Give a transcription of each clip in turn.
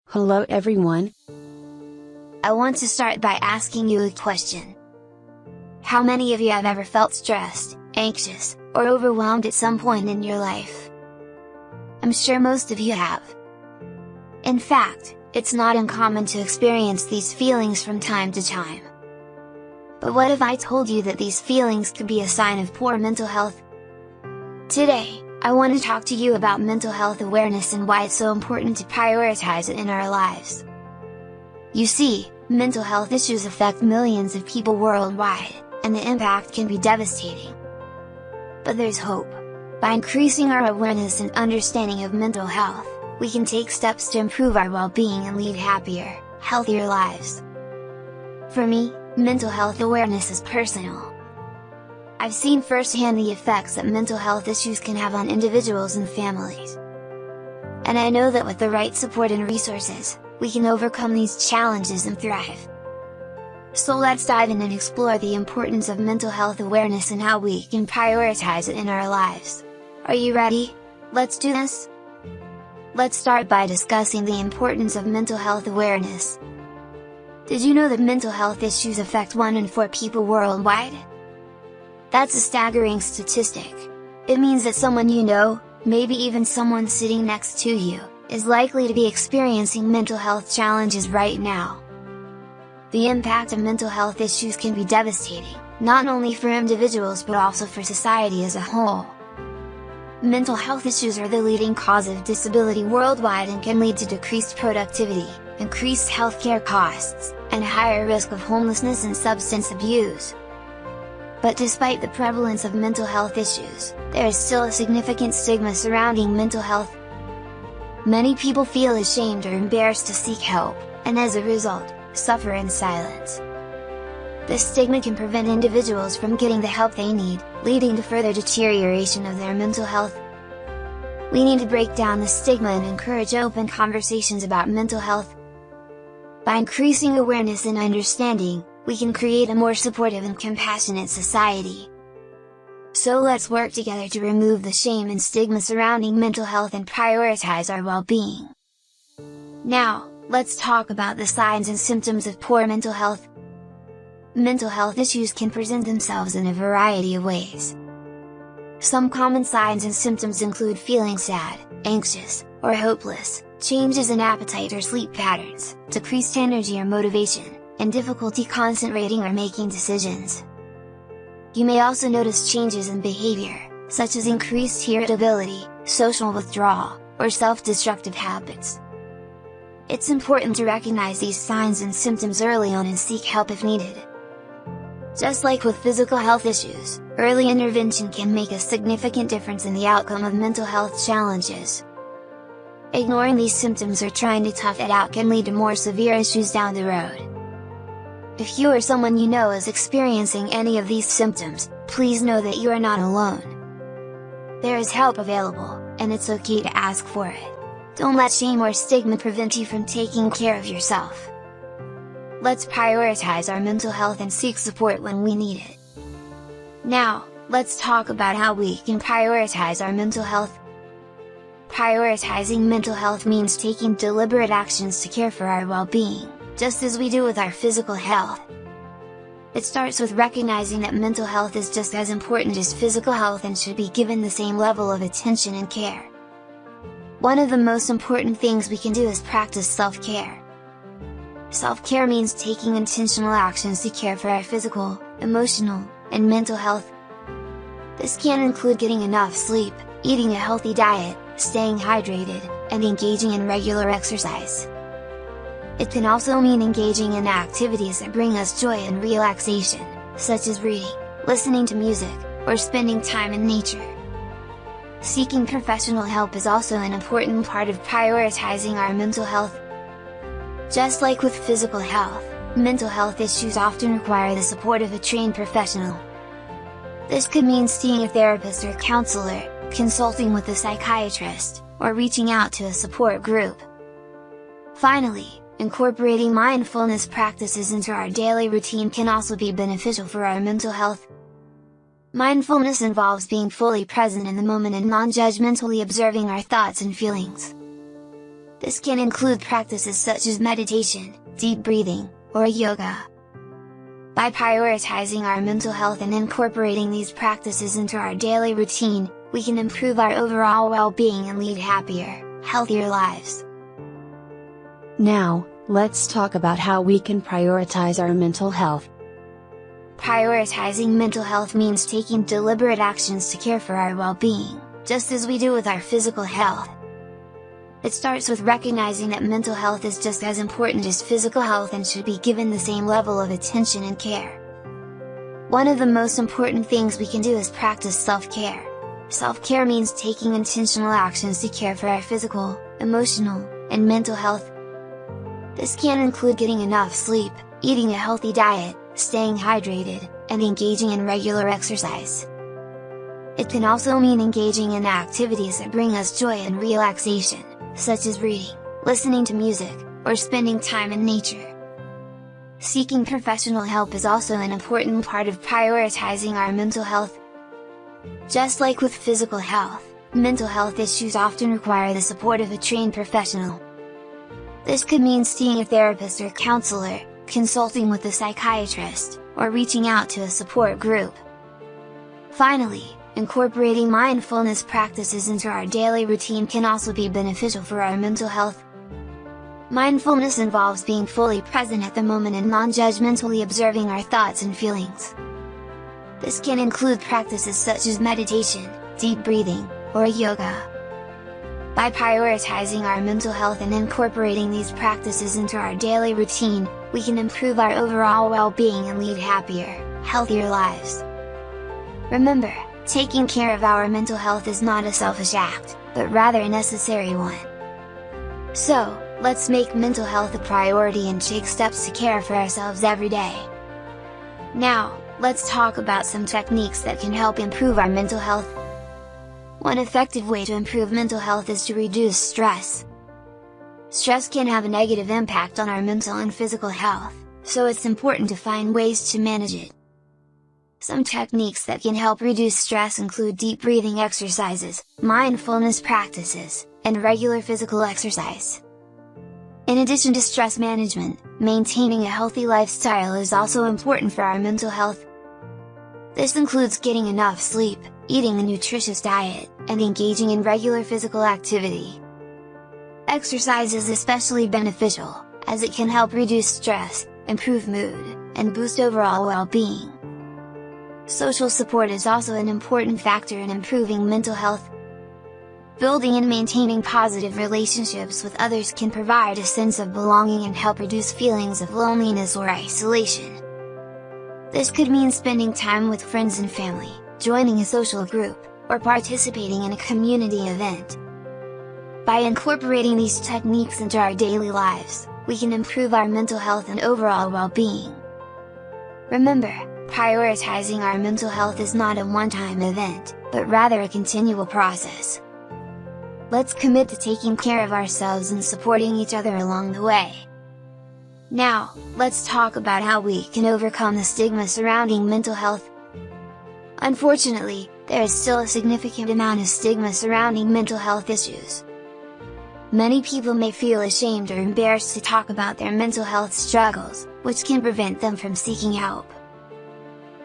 Hello everyone. I want to start by asking you a question. How many of you have ever felt stressed, anxious, or overwhelmed at some point in your life? I'm sure most of you have. In fact, it's not uncommon to experience these feelings from time to time. But what if I told you that these feelings could be a sign of poor mental health? Today, I want to talk to you about mental health awareness and why it's so important to prioritize it in our lives. You see, mental health issues affect millions of people worldwide, and the impact can be devastating. But there's hope. By increasing our awareness and understanding of mental health, we can take steps to improve our well-being and lead happier, healthier lives. For me, mental health awareness is personal. I've seen firsthand the effects that mental health issues can have on individuals and families. And I know that with the right support and resources, we can overcome these challenges and thrive. So let's dive in and explore the importance of mental health awareness and how we can prioritize it in our lives. Are you ready? Let's do this! Let's start by discussing the importance of mental health awareness. Did you know that mental health issues affect 1 in 4 people worldwide? That's a staggering statistic. It means that someone you know, maybe even someone sitting next to you, is likely to be experiencing mental health challenges right now. The impact of mental health issues can be devastating, not only for individuals but also for society as a whole. Mental health issues are the leading cause of disability worldwide and can lead to decreased productivity, increased healthcare costs, and higher risk of homelessness and substance abuse. But despite the prevalence of mental health issues, there is still a significant stigma surrounding mental health. Many people feel ashamed or embarrassed to seek help, and as a result, suffer in silence. This stigma can prevent individuals from getting the help they need, leading to further deterioration of their mental health. We need to break down the stigma and encourage open conversations about mental health. By increasing awareness and understanding, we can create a more supportive and compassionate society. So let's work together to remove the shame and stigma surrounding mental health and prioritize our well-being. Now, let's talk about the signs and symptoms of poor mental health. Mental health issues can present themselves in a variety of ways. Some common signs and symptoms include feeling sad, anxious, or hopeless, changes in appetite or sleep patterns, decreased energy or motivation, and difficulty concentrating or making decisions. You may also notice changes in behavior, such as increased irritability, social withdrawal, or self-destructive habits. It's important to recognize these signs and symptoms early on and seek help if needed. Just like with physical health issues, early intervention can make a significant difference in the outcome of mental health challenges. Ignoring these symptoms or trying to tough it out can lead to more severe issues down the road. If you or someone you know is experiencing any of these symptoms, please know that you are not alone. There is help available, and it's okay to ask for it. Don't let shame or stigma prevent you from taking care of yourself. Let's prioritize our mental health and seek support when we need it. Now, let's talk about how we can prioritize our mental health. Prioritizing mental health means taking deliberate actions to care for our well-being, just as we do with our physical health. It starts with recognizing that mental health is just as important as physical health and should be given the same level of attention and care. One of the most important things we can do is practice self-care. Self-care means taking intentional actions to care for our physical, emotional, and mental health. This can include getting enough sleep, eating a healthy diet, staying hydrated, and engaging in regular exercise. It can also mean engaging in activities that bring us joy and relaxation, such as reading, listening to music, or spending time in nature. Seeking professional help is also an important part of prioritizing our mental health. Just like with physical health, mental health issues often require the support of a trained professional. This could mean seeing a therapist or counselor, consulting with a psychiatrist, or reaching out to a support group. Finally, incorporating mindfulness practices into our daily routine can also be beneficial for our mental health. Mindfulness involves being fully present in the moment and non-judgmentally observing our thoughts and feelings. This can include practices such as meditation, deep breathing, or yoga. By prioritizing our mental health and incorporating these practices into our daily routine, we can improve our overall well-being and lead happier, healthier lives. Now, let's talk about how we can prioritize our mental health. Prioritizing mental health means taking deliberate actions to care for our well-being, just as we do with our physical health. It starts with recognizing that mental health is just as important as physical health and should be given the same level of attention and care. One of the most important things we can do is practice self-care. Self-care means taking intentional actions to care for our physical, emotional, and mental health. This can include getting enough sleep, eating a healthy diet, staying hydrated, and engaging in regular exercise. It can also mean engaging in activities that bring us joy and relaxation, such as reading, listening to music, or spending time in nature. Seeking professional help is also an important part of prioritizing our mental health. Just like with physical health, mental health issues often require the support of a trained professional. This could mean seeing a therapist or counselor, consulting with a psychiatrist, or reaching out to a support group. Finally, incorporating mindfulness practices into our daily routine can also be beneficial for our mental health. Mindfulness involves being fully present at the moment and non-judgmentally observing our thoughts and feelings. This can include practices such as meditation, deep breathing, or yoga. By prioritizing our mental health and incorporating these practices into our daily routine, we can improve our overall well-being and lead happier, healthier lives. Remember, taking care of our mental health is not a selfish act, but rather a necessary one. So, let's make mental health a priority and take steps to care for ourselves every day. Now, let's talk about some techniques that can help improve our mental health. One effective way to improve mental health is to reduce stress. Stress can have a negative impact on our mental and physical health, so it's important to find ways to manage it. Some techniques that can help reduce stress include deep breathing exercises, mindfulness practices, and regular physical exercise. In addition to stress management, maintaining a healthy lifestyle is also important for our mental health. This includes getting enough sleep, eating a nutritious diet, and engaging in regular physical activity. Exercise is especially beneficial, as it can help reduce stress, improve mood, and boost overall well-being. Social support is also an important factor in improving mental health. Building and maintaining positive relationships with others can provide a sense of belonging and help reduce feelings of loneliness or isolation. This could mean spending time with friends and family, joining a social group, or participating in a community event. By incorporating these techniques into our daily lives, we can improve our mental health and overall well-being. Remember, prioritizing our mental health is not a one-time event, but rather a continual process. Let's commit to taking care of ourselves and supporting each other along the way. Now, let's talk about how we can overcome the stigma surrounding mental health. Unfortunately, there is still a significant amount of stigma surrounding mental health issues. Many people may feel ashamed or embarrassed to talk about their mental health struggles, which can prevent them from seeking help.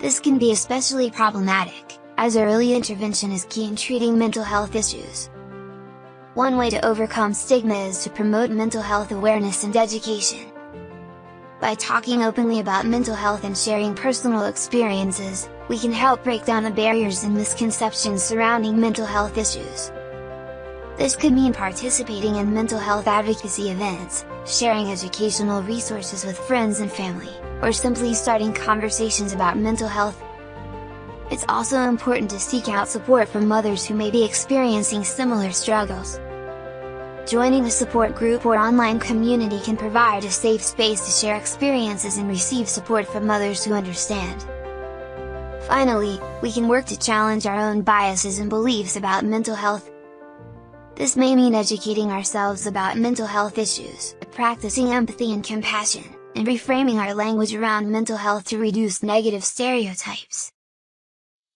This can be especially problematic, as early intervention is key in treating mental health issues. One way to overcome stigma is to promote mental health awareness and education. By talking openly about mental health and sharing personal experiences, we can help break down the barriers and misconceptions surrounding mental health issues. This could mean participating in mental health advocacy events, sharing educational resources with friends and family, or simply starting conversations about mental health. It's also important to seek out support from others who may be experiencing similar struggles. Joining a support group or online community can provide a safe space to share experiences and receive support from others who understand. Finally, we can work to challenge our own biases and beliefs about mental health. This may mean educating ourselves about mental health issues, practicing empathy and compassion, and reframing our language around mental health to reduce negative stereotypes.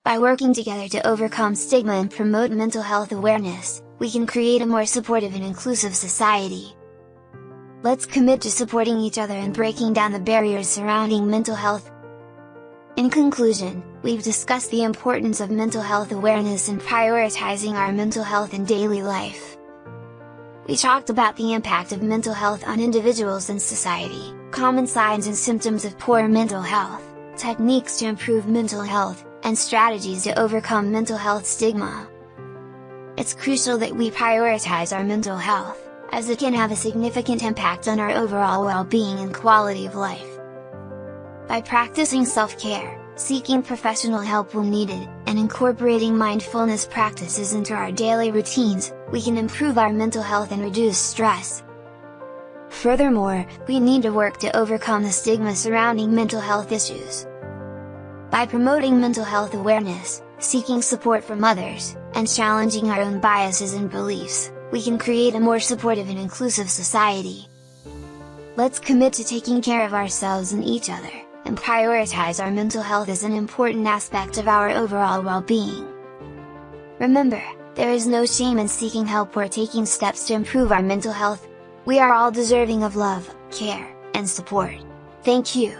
By working together to overcome stigma and promote mental health awareness, we can create a more supportive and inclusive society. Let's commit to supporting each other and breaking down the barriers surrounding mental health. In conclusion, we've discussed the importance of mental health awareness and prioritizing our mental health in daily life. We talked about the impact of mental health on individuals and society, common signs and symptoms of poor mental health, techniques to improve mental health, and strategies to overcome mental health stigma. It's crucial that we prioritize our mental health, as it can have a significant impact on our overall well-being and quality of life. By practicing self-care, seeking professional help when needed, and incorporating mindfulness practices into our daily routines, we can improve our mental health and reduce stress. Furthermore, we need to work to overcome the stigma surrounding mental health issues. By promoting mental health awareness, seeking support from others, and challenging our own biases and beliefs, we can create a more supportive and inclusive society. Let's commit to taking care of ourselves and each other, and prioritize our mental health as an important aspect of our overall well-being. Remember, there is no shame in seeking help or taking steps to improve our mental health. We are all deserving of love, care, and support. Thank you.